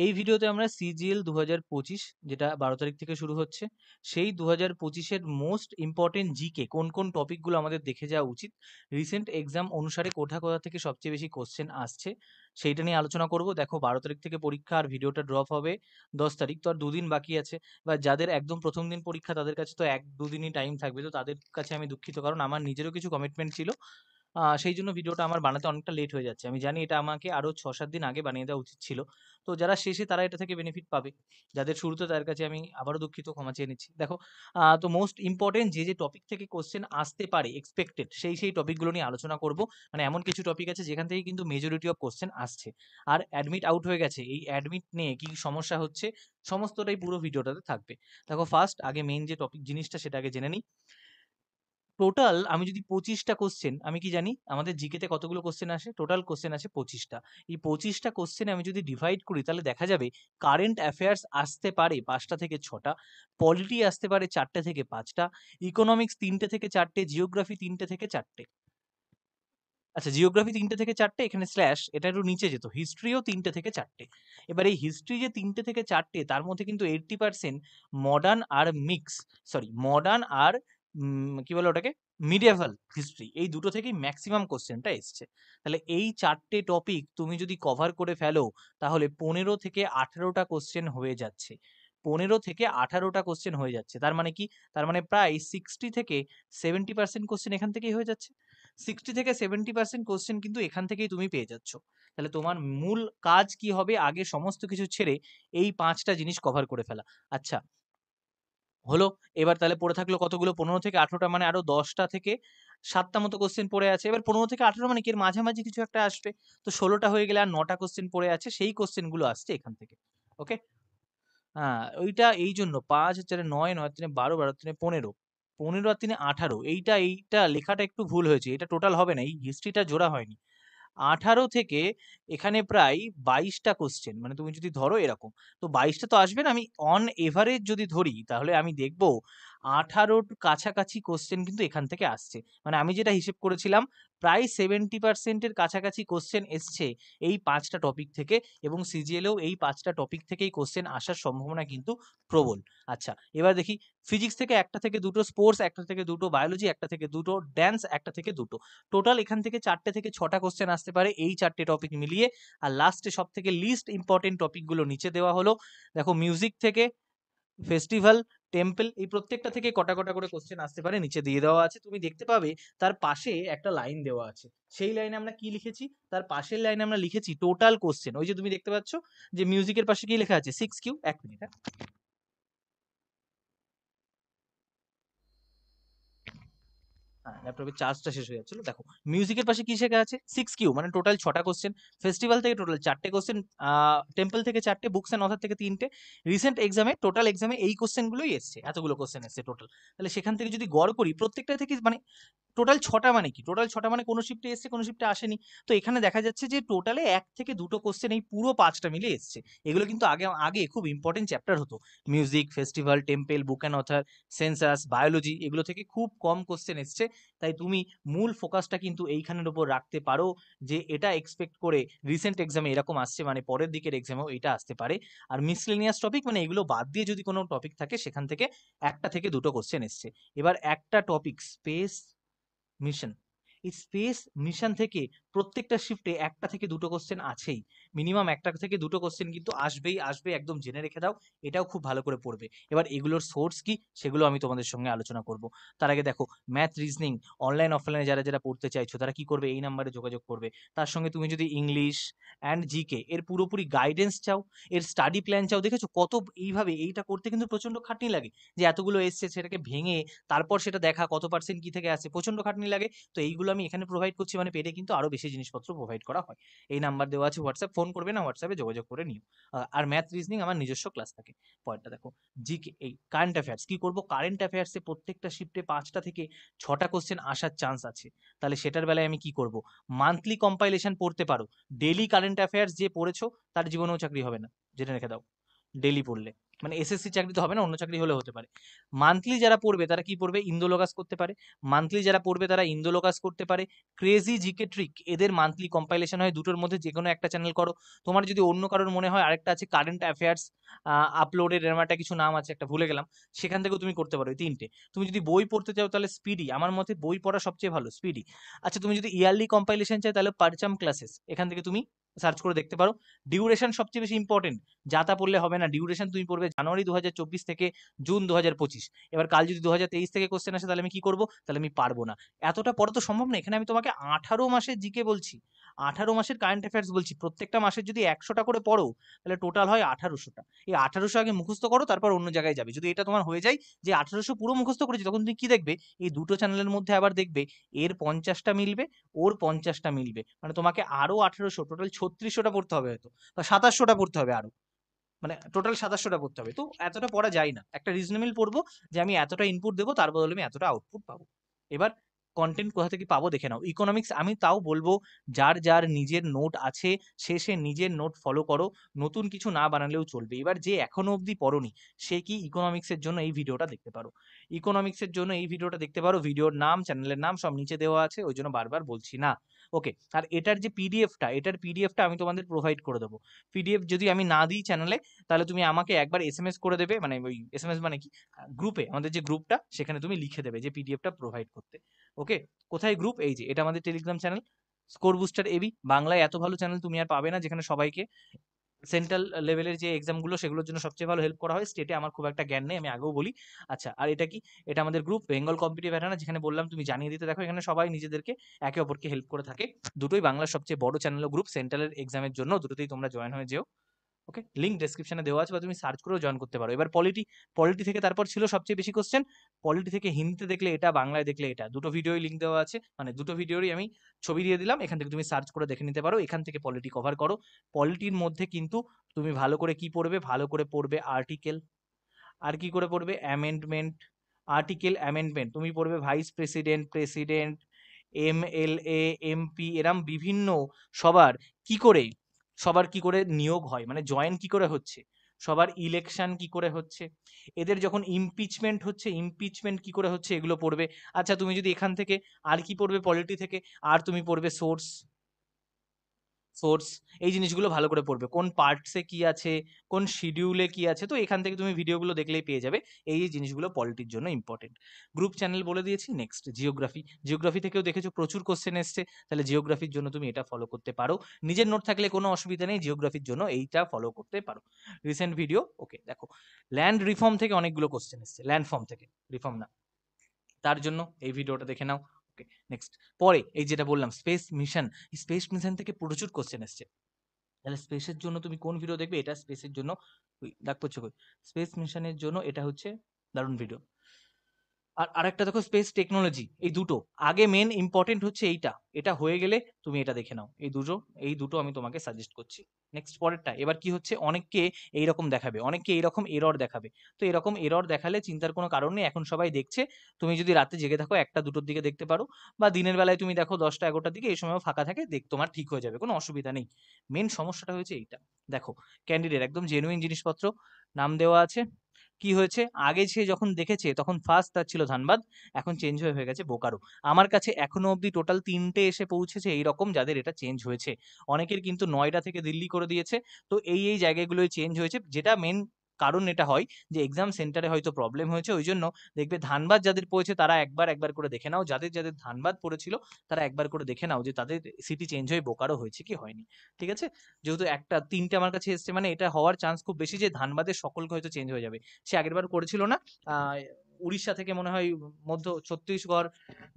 এই ভিডিওতে আমরা সিজিএল 2025 যেটা 12 তারিখ থেকে শুরু হচ্ছে, সেই 2025 এর মোস্ট ইম্পর্টেন্ট জিকে কোন কোন টপিকগুলো আমাদের দেখে যাওয়া উচিত, রিসেন্ট এক্সাম অনুসারে কোথা কোথা থেকে সবচেয়ে বেশি কোশ্চেন আসছে সেইটা নিয়ে আলোচনা করব। দেখো 12 তারিখ থেকে পরীক্ষা, আর ভিডিওটা ড্রপ হবে 10 তারিখ, তো আর দুদিন বাকি আছে। বা যাদের একদম প্রথম দিন পরীক্ষা তাদের কাছে তো 1-2 দিনই টাইম থাকবে, তো তাদের কাছে আমি দুঃখিত, কারণ আমার নিজেরও কিছু কমিটমেন্ট ছিল। সেই জন্য ভিডিওটা আমার বানাতে অনেকটা লেট হয়ে যাচ্ছে। আমি জানি এটা আমাকে আরো 6-7 দিন আগে বানিয়ে দেওয়া উচিত ছিল। তো যারা শেষে তারা এটা থেকে বেনিফিট পাবে। যাদের শুরুতে তাদের কাছে আমি আবারও দুঃখিত, ক্ষমা চেয়ে নিচ্ছি। দেখো তো মোস্ট ইম্পোর্টেন্ট যে টপিক থেকে কোয়েশ্চেন আসতে পারে এক্সপেক্টেড, সেই টপিকগুলো নিয়ে আলোচনা করব। মানে এমন কিছু টপিক আছে যেখান থেকে কিন্তু মেজরিটি অফ কোয়েশ্চেন আসছে। আর অ্যাডমিট আউট হয়ে গেছে, এই অ্যাডমিট নিয়ে কি সমস্যা হচ্ছে সমস্তটাই পুরো ভিডিওটাতে থাকবে। দেখো ফার্স্ট আগে মেইন যে টপিক জিনিসটা সেটা আগে জেনে নিই। টোটাল আমি যদি 25টা কোশ্চেন, আমি কি জানি আমাদের জিকেতে কতগুলো কোশ্চেন আসে? টোটাল কোশ্চেন আসে 25টা। এই 25টা কোশ্চেনে আমি যদি ডিভাইড করি তাহলে দেখা যাবে কারেন্ট অ্যাফেয়ার্স আসতে পারে 5টা থেকে 6টা, পলিটি আসতে পারে 4টে থেকে 5টা, ইকোনমিক্স 3টে থেকে 4টে, জিওগ্রাফি 3টে থেকে 4টে। আচ্ছা, জিওগ্রাফি 3টে থেকে 4টে, এখানে স্ল্যাশ এটা একটু নিচে যেত, হিস্ট্রিও 3টে থেকে 4টে। এবার এই হিস্ট্রি যে 3টে থেকে 4টে, তার মধ্যে কিন্তু 80% মডার্ন আর মডার্ন আর কি বলে ওটাকে, মিডিয়েভাল হিস্ট্রি, এই দুটো থেকেই ম্যাক্সিমাম কোশ্চেনটা এসছে। তাহলে এই 4টে টপিক তুমি যদি কভার করে ফেলো তাহলে 15 থেকে 18টা কোশ্চেন হয়ে যাচ্ছে। 15 থেকে 18টা কোশ্চেন হয়ে যাচ্ছে, তার মানে কি? তার মানে প্রায় 60 থেকে 70% কোশ্চেন এখান থেকেই হয়ে যাচ্ছে। 60 থেকে 70% কোশ্চেন কিন্তু এখান থেকেই তুমি পেয়ে যাচ্ছ। তাহলে তোমার মূল কাজ কি হবে? আগে সমস্ত কিছু ছেড়ে এই 5টা জিনিস কভার করে ফেলা। আচ্ছা, হলো। এবার তাহলে পড়ে থাকলো কতগুলো? 15 থেকে 18টা, মানে আরো 10টা থেকে 7টা মতো কোশ্চেন পড়ে আছে। এবার 15 থেকে 18 মানে কি এর মাঝামাঝি কিছু একটা আসবে। তো 16টা হয়ে গেলে আর 9টা কোশ্চেন পড়ে আছে, সেই কোশ্চেন গুলো আসছে এখান থেকে। ওকে? হ্যাঁ, ওইটা এই জন্য 5 আর 4 9, 9 আর 3 12, 12 আর 3 15, 15 আর 3 18। এইটা লেখাটা একটু ভুল হয়েছে। এটা টোটাল হবে না। এই হিস্ট্রিটা জোড়া হয়নি। 18 থেকে এখানে প্রায় 22টা কোশ্চেন, মানে তুমি যদি ধরো এরকম, তো 22টা তো আসবে না। আমি অন এভারেজ যদি ধরি তাহলে আমি দেখব 18র কাছাকাছি কোশ্চেন কিন্তু এখান থেকে আসছে। মানে আমি যেটা হিসেব করেছিলাম প্রায় 70% এর কাছাকাছি কোশ্চেন এসছে এই 5টা টপিক থেকে, এবং সিজিএলেও এই 5টা টপিক থেকেই কোশ্চেন আসার সম্ভাবনা কিন্তু প্রবল। আচ্ছা, এবার দেখি ফিজিক্স থেকে 1টা থেকে 2টো, স্পোর্টস 1টা থেকে 2টো, বায়োলজি 1টা থেকে 2টো, ড্যান্স 1টা থেকে 2টো। টোটাল এখান থেকে 4টে থেকে 6টা কোশ্চেন আসতে পারে এই 4টে টপিক মিলিয়ে। আর লাস্টে সব থেকে লিস্ট ইম্পর্টেন্ট টপিকগুলো নিচে দেওয়া হলো। দেখো মিউজিক থেকে ফেস্টিভ্যাল, টেম্পল, এই প্রত্যেকটা থেকে কটা কটা করে কোশ্চেন আসতে পারে নিচে দিয়ে দেওয়া আছে। তুমি দেখতে পাবে তার পাশে একটা লাইন দেওয়া আছে। সেই লাইনে আমরা কি লিখেছি? তার পাশের লাইনে আমরা লিখেছি টোটাল কোশ্চেন। ওই যে তুমি দেখতে পাচ্ছ যে মিউজিকের পাশে কি লেখা আছে? 6Q। 1 মিনিট, হ্যাঁ। ল্যাপটপের চার্জটা শেষ হয়ে যাচ্ছিল। দেখো মিউজিকের পাশে কি শেখা আছে? 6Q, মানে টোটাল 6টা কোশ্চেন। ফেস্টিভ্যাল থেকে টোটাল 4টে কোশ্চেন, টেম্পল থেকে 4টে, বুকস অ্যান্ড অথার থেকে 3টে। রিসেন্ট এক্সামে টোটাল এক্সামে এই কোশ্চেনগুলোই এসছে, এতগুলো কোশ্চেন এসছে টোটাল। তাহলে সেখান থেকে যদি গড় করি প্রত্যেকটা থেকে, মানে টোটাল 6টা মানে কি? টোটাল 6টা মানে কোনো শিফটে এসছে, কোনো শিফটে আসেনি। তো এখানে দেখা যাচ্ছে যে টোটালে 1 থেকে 2টো কোশ্চেন এই পুরো 5টা মিলে এসছে। এগুলো কিন্তু আগে আগে খুব ইম্পর্টেন্ট চ্যাপ্টার হতো। Music, festival, temple, book and other, census, biology, এগুলো থেকে খুব কম কোশ্চেন এসছে। তাই তুমি মূল ফোকাসটা কিন্তু এইখানের উপর রাখতে পারো, যে এটা এক্সপেক্ট করে রিসেন্ট এক্সামে এরকম আসছে, মানে পরের দিকের এক্সামেও এটা আসতে পারে। আর মিসলেনিয়াস টপিক, মানে এগুলো বাদ দিয়ে যদি কোনো টপিক থাকে সেখান থেকে 1টা থেকে 2টো কোশ্চেন এসছে। এবার একটা টপিক স্পেস মিশন, এই স্পেস মিশন থেকে প্রত্যেকটা শিফটে 1টা থেকে 2টো কোশ্চেন আছেই। মিনিমাম 1টা থেকে 2টো কোশ্চেন কিন্তু আসবেই আসবে, একদম জেনে রেখে দাও। এটাও খুব ভালো করে পড়বে। এবার এগুলোর সোর্স কি সেগুলো আমি তোমাদের সঙ্গে আলোচনা করব। তার আগে দেখো ম্যাথ, রিজনিং অনলাইন অফলাইনে যারা যারা পড়তে চাইছো তারা কি করবে? এই নাম্বারে যোগাযোগ করবে। তার সঙ্গে তুমি যদি ইংলিশ অ্যান্ড জিকে এর পুরোপুরি গাইডেন্স চাও, এর স্টাডি প্ল্যান চাও, দেখেছো কত এইভাবে এইটা করতে কিন্তু প্রচন্ড খাটনি লাগে, যে এতগুলো এসছে সেটাকে ভেঙে তারপর সেটা দেখা কত পার্সেন্ট কি থেকে আসে, প্রচন্ড খাটনি লাগে। তো এইগুলো আমি এখানে প্রোভাইড করছি, মানে পেটে কিন্তু আরো বেশি জিনিসপত্র প্রোভাইড করা হয়। এই নাম্বার দেওয়া আছে হোয়াটসঅ্যাপ, ফোন করবে না, হোয়াটসঅ্যাপে যোগাযোগ করে নিও। আর ম্যাথ, রিজনিং আমার নিজস্ব ক্লাস থাকে। পয়েন্টটা দেখো, জিকে এই কারেন্ট অ্যাফেয়ার্স কি করব? কারেন্ট অ্যাফেয়ার্সে প্রত্যেকটা শিফটে 5টা থেকে 6টা কোশ্চেন আসার চান্স আছে। তাহলে সেটার বেলায় আমি কি করব? মান্থলি কম্পাইলেশন পড়তে পারো। ডেলি কারেন্ট অ্যাফেয়ার্স যে পড়েছো তার জীবনেও চাকরি হবে না, জেনে রেখে দাও, ডেলি পড়লে। মানে এসএসসি চাকরি তো হবে না, অন্য চাকরি হলে হতে পারে। মান্থলি যারা পড়বে তারা কি পড়বে, ইন্দোলোকাস করতে পারে। মান্থলি যারা পড়বে তারা ইন্দোলোকাস করতে পারে। ক্রেজি জিকে ট্রিক, এদের মান্থলি কম্পাইলেশন হয়, দুটোর মধ্যে যে কোনো একটা চ্যানেল করো। তোমার যদি অন্য কারোর মনে হয় আরেকটা আছে কারেন্ট অ্যাফেয়ার্স আপলোডের, এরকম একটা কিছু নাম আছে, একটা ভুলে গেলাম, সেখান থেকেও তুমি করতে পারো, এই তিনটে। তুমি যদি বই পড়তে চাও তাহলে স্পিডি, আমার মতে বই পড়া সবচেয়ে ভালো স্পিডি। আচ্ছা তুমি যদি ইয়ারলি কম্পাইলেশন চাই তাহলে পারচাম ক্লাসেস, এখান থেকে তুমি সার্চ করে দেখতে পারো। ডিউরেশন সবচেয়ে বেশি ইম্পর্টেন্ট, যা তা পড়লে হবে না, ডিউরেশন তুমি পড়বে জানুয়ারি 2024 থেকে জুন 2025। এবার কাল যদি 2023 থেকে কোশ্চেন আসে তাহলে আমি কি করবো, তাহলে আমি পারবো না, এতটা পড়া তো সম্ভব না। এখানে আমি তোমাকে 18 মাসের জিকে বলছি, 18 মাসের কারেন্ট অ্যাফেয়ার্স বলছি, প্রত্যেকটা মাসের যদি 100টা করে পড়ো তাহলে টোটাল হয় 1800টা। এই 1800 আগে মুখস্থ করো, তারপর অন্য জায়গায় যাবে। যদি এটা তোমার হয়ে যায় যে 1800 পুরো মুখস্থ করেছি, তখন তুমি কি দেখবে, এই দুটো চ্যানেলের মধ্যে আবার দেখবে এর 50টা মিলবে, ওর 50টা মিলবে, মানে তোমাকে আরো 1800, টোটাল 3600টা পড়তে হবে হয়তো, বা 2700টা পড়তে হবে আরো, মানে টোটাল 2700টা পড়তে হবে। তো এতটা পড়া যায় না, একটা রিজনেবল পড়বো যে আমি এতটা ইনপুট দেবো, তার বদলে আমি এতটা আউটপুট পাবো। এবার কন্টেন্ট কোথা থেকে পাবো দেখে নাও। ইকোনমিক্স আমি তাও বলবো যার যার নিজের নোট আছে সে নিজের নোট ফলো করো, নতুন কিছু না বানালেও চলবে। এবার যে এখনো অবধি পড়োনি সে কি ইকোনমিক্সের জন্য এই ভিডিওটা দেখতে পারো, ইকোনমিক্সের জন্য এই ভিডিওটা দেখতে পারো, ভিডিওর নাম চ্যানেলের নাম সব নিচে দেওয়া আছে, ওই জন্য বারবার বলছি না। ওকে, আর এটার যে পিডিএফটা আমি তোমাদের প্রোভাইড করে দেবো। পিডিএফ যদি আমি না দিই চ্যানেলে, তাহলে তুমি আমাকে একবার এসএমএস করে দেবে, মানে ওই এসএমএস মানে কি, গ্রুপে, আমাদের যে গ্রুপটা সেখানে তুমি লিখে দেবে যে পিডিএফটা প্রোভাইড করতে। ওকে, কোথায় গ্রুপ, এই যে এটা আমাদের টেলিগ্রাম চ্যানেল, স্কোর বুস্টার এবি। বাংলায় এত ভালো চ্যানেল তুমি আর পাবে না, যেখানে সবাইকে সেন্ট্রাল লেভেলের যে এক্সামগুলো সেগুলোর জন্য সবচেয়ে ভালো হেল্প করা হয়। স্টেটে আমার খুব একটা জ্ঞান নেই, আমি আগেও বলি। আচ্ছা, আর এটা কি, এটা আমাদের গ্রুপ বেঙ্গল কম্পিটিটিভ অ্যারেনা, যেখানে বললাম তুমি জানিয়ে দিতে, দেখো এখানে সবাই নিজেদেরকে একে অপরকে হেল্প করে থাকে। দুটোই বাংলার সবচেয়ে বড় চ্যানেল গ্রুপ, সেন্ট্রালের এক্সামের জন্য দুটোতেই তোমরা জয়েন হয়ে যেও। ওকে, লিঙ্ক ডেসক্রিপশনে দেওয়া আছে, বা তুমি সার্চ করেও জয়েন করতে পারো। এবার পলিটি থেকে তারপর ছিল সবচেয়ে বেশি কোশ্চেন। পলিটি থেকে হিন্দিতে দেখলে এটা, বাংলায় দেখলে এটা, দুটো ভিডিওই লিঙ্ক দেওয়া আছে, মানে দুটো ভিডিওরই আমি ছবি দিয়ে দিলাম, এখান থেকে তুমি সার্চ করে দেখে নিতে পারো। এখান থেকে পলিটি কভার করো। পলিটির মধ্যে কিন্তু তুমি ভালো করে কি পড়বে, ভালো করে পড়বে আর্টিকেল, আর কি করে পড়বে অ্যামেন্ডমেন্ট, আর্টিকেল অ্যামেন্ডমেন্ট, তুমি পড়বে vice president, president, MLA, MP, এরম বিভিন্ন সবার কি করে, সবার কি করে নিয়োগ হয়, মানে জয়েন কি করে হচ্ছে, সবার ইলেকশন কি করে হচ্ছে, এদের যখন ইমপিচমেন্ট হচ্ছে, ইমপিচমেন্ট কি করে হচ্ছে, এগুলো পড়বে। আচ্ছা তুমি যদি এখান থেকে আর কি পড়বে পলিটি থেকে, আর তুমি পড়বে সোর্স, এই জিনিসগুলো ভালো করে পড়বে, কোন পার্টসে কি আছে, কোন শিডিউলে কি আছে, তো এখান থেকে তুমি ভিডিওগুলো দেখলেই পেয়ে যাবে। এই জিনিসগুলো পলিটির জন্য ইম্পর্টেন্ট। গ্রুপ চ্যানেল বলে দিয়েছি। নেক্সট জিওগ্রাফি থেকেও দেখেছো প্রচুর কোশ্চেন এসছে, তাহলে জিওগ্রাফির জন্য তুমি এটা ফলো করতে পারো। নিজের নোট থাকলে কোনো অসুবিধা নেই, জিওগ্রাফির জন্য এইটা ফলো করতে পারো। রিসেন্ট ভিডিও, ওকে দেখো, ল্যান্ড রিফর্ম থেকে অনেকগুলো কোশ্চেন এসছে, ল্যান্ড ফর্ম থেকে, রিফর্ম না, তার জন্য এই ভিডিওটা দেখে নাও। ওকে, নেক্সট, পরে এই যেটা বললাম স্পেস মিশন, স্পেস মিশন থেকে প্রচুর কোশ্চেন এসছে, তাহলে স্পেসের জন্য তুমি কোন ভিডিও দেখবে, এটা স্পেসের জন্য, ওই দাগ পড়ছে কই, স্পেস মিশনের জন্য এটা হচ্ছে দারুণ ভিডিও। আর আরেকটা দেখো স্পেস টেকনোলজি, এই দুটো আগে মেন ইম্পর্টেন্ট হচ্ছে এইটা, এটা হয়ে গেলে তুমি এটা দেখে নাও, এই দুটো আমি তোমাকে সাজেস্ট করছি। নেক্সট পরেরটা, এবার কি হচ্ছে, অনেককে এইরকম দেখাবে, অনেককে এইরকম এরর দেখাবে। তো এরকম এরর দেখালে চিন্তার কোনো কারণ নেই, এখন সবাই দেখছে। তুমি যদি রাতে জেগে থাকো 1টা 2টোর দিকে দেখতে পারো, বা দিনের বেলায় তুমি দেখো 10টা 11টার দিকে, এই সময়ও ফাঁকা থাকে, তোমার ঠিক হয়ে যাবে, কোনো অসুবিধা নেই। মেন সমস্যাটা হয়েছে এইটা। দেখো, ক্যান্ডিডেট একদম জেনুইন জিনিসপত্র, নাম দেওয়া আছে। কি হয়েছে, আগে সে যখন দেখেছে তখন ফার্স্ট তার ছিল ধানবাদ, এখন চেঞ্জ হয়ে গেছে বোকারো। আমার কাছে এখনো অবধি টোটাল 3টে এসে পৌঁছেছে এইরকম, যাদের এটা চেঞ্জ হয়েছে। অনেকের কিন্তু নয়ডা থেকে দিল্লি করে দিয়েছে। তো এই জায়গাগুলোই চেঞ্জ হয়েছে, যেটা মেন কারণ এটা হয় যে এক্সাম সেন্টারে হয়তো প্রবলেম হয়েছে, ওই জন্য দেখবে ধানবাদ যাদের পড়েছে তারা একবার করে দেখে নাও, যাদের যাদের ধানবাদ পড়েছিল তারা একবার করে দেখে নাও যে তাদের সিটি চেঞ্জ হয়ে বোকারো হয়েছে কি হয়নি। ঠিক আছে, যেহেতু 3টে আমার কাছে এসছে, মানে এটা হওয়ার চান্স খুব বেশি যে ধানবাদের সকলকে হয়তো চেঞ্জ হয়ে যাবে। সে আগের বার করেছিল না, আহ উড়িষ্যা থেকে মনে হয়, ছত্তিশগড়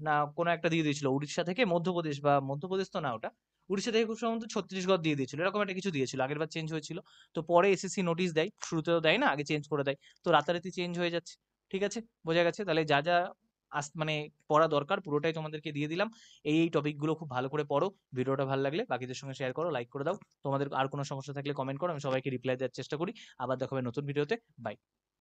না কোনো একটা দিয়ে দিয়েছিল, উড়িষ্যা থেকে মধ্যপ্রদেশ, বা মধ্যপ্রদেশ তো না ওটা, উড়িষ্যা থেকে খুব সম্ভবত ছত্তিশগড় দিয়ে দিয়েছিল, এরকম একটা কিছু দিয়েছিল, আগের বার চেঞ্জ হয়েছিল। তো পরে এসএসসি নোটিশ দেয়, শুরুতেও দেয় না, আগে চেঞ্জ করে দেয়, তো রাতারাতি চেঞ্জ হয়ে যাচ্ছে। ঠিক আছে, বোঝা গেছে, তাহলে যা যা মানে পড়া দরকার পুরোটাই তোমাদেরকে দিয়ে দিলাম। এই টপিকগুলো খুব ভালো করে পড়ো। ভিডিওটা ভালো লাগলে বাকিদের সঙ্গে শেয়ার করো, লাইক করে দাও। তোমাদের আর কোনো সমস্যা থাকলে কমেন্ট করো, আমি সবাইকে রিপ্লাই দেওয়ার চেষ্টা করি। আবার দেখা হবে নতুন ভিডিওতে। বাই।